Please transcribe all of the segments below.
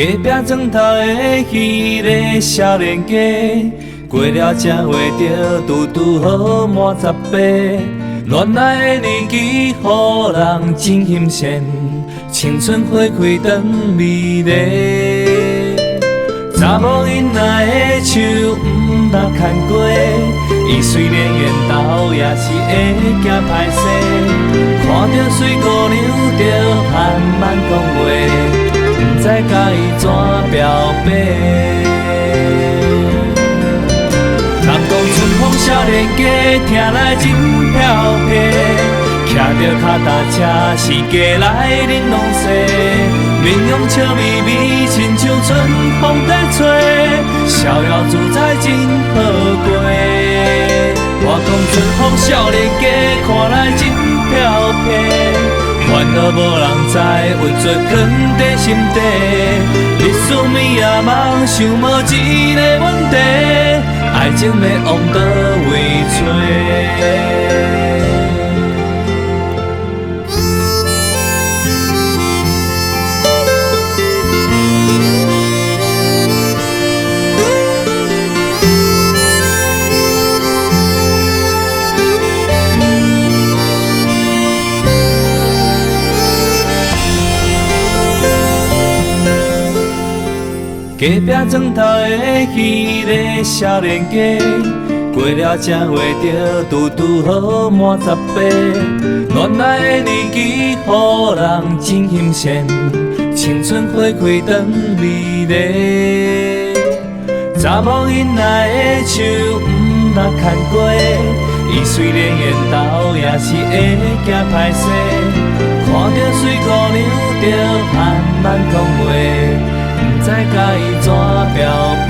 隔壁砖头的迄个少年家，过了这月就拄拄好满18。恋爱的年纪，予人真新鲜，青春花开长美丽。查某囡仔的手毋捌牵过，伊虽然缘投，也是会惊歹势。看着水姑娘，就慢慢讲话。不知甲伊怎表白。人讲春风少年家，听来真飘皮。骑着脚踏车，是家来玲珑西。面容笑眯眯，亲像春风在吹，逍遥自在真好过。我讲春风少年家，看来真飘皮。烦恼无人知，郁做藏在心底。日思暝夜梦，想无一个问题，爱情要往倒位找？隔壁砖头的迄个少年家，过了这月就拄拄好满18。恋爱的年纪，予人真新鲜，青春花开长美丽。查某囡仔的手毋捌牵过，伊虽然缘投，也是会惊歹势。看着水姑娘，就慢慢讲话。不知甲伊怎表白。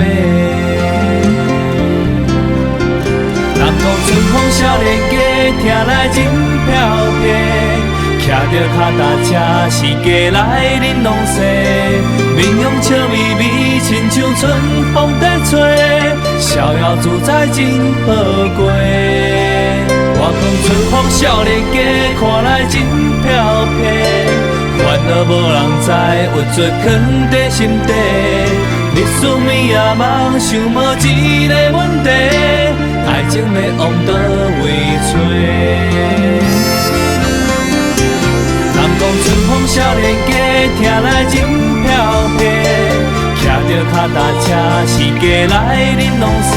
人讲春风少年家，听来真飘皮。骑着脚踏车，是家来玲珑西。面容笑眯眯，亲像春风在吹，逍遥自在真好过。我讲春风少年家，看来真飘皮。烦恼无人知，郁做藏在心底。日思暝夜梦，想无一个问题，爱情要往倒位找？人讲春风少年家，听来真飘皮。骑着脚踏车，是家来玲珑西。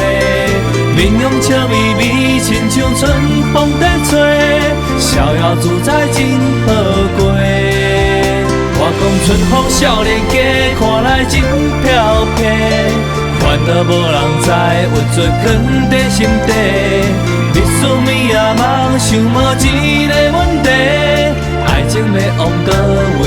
面容笑眯眯，亲像春风在吹，逍遥自在真好过。我讲春风少年家，看来真飘皮。烦恼无人知，郁做藏在心底。日思暝夜梦，想无一个问题，爱情要往倒位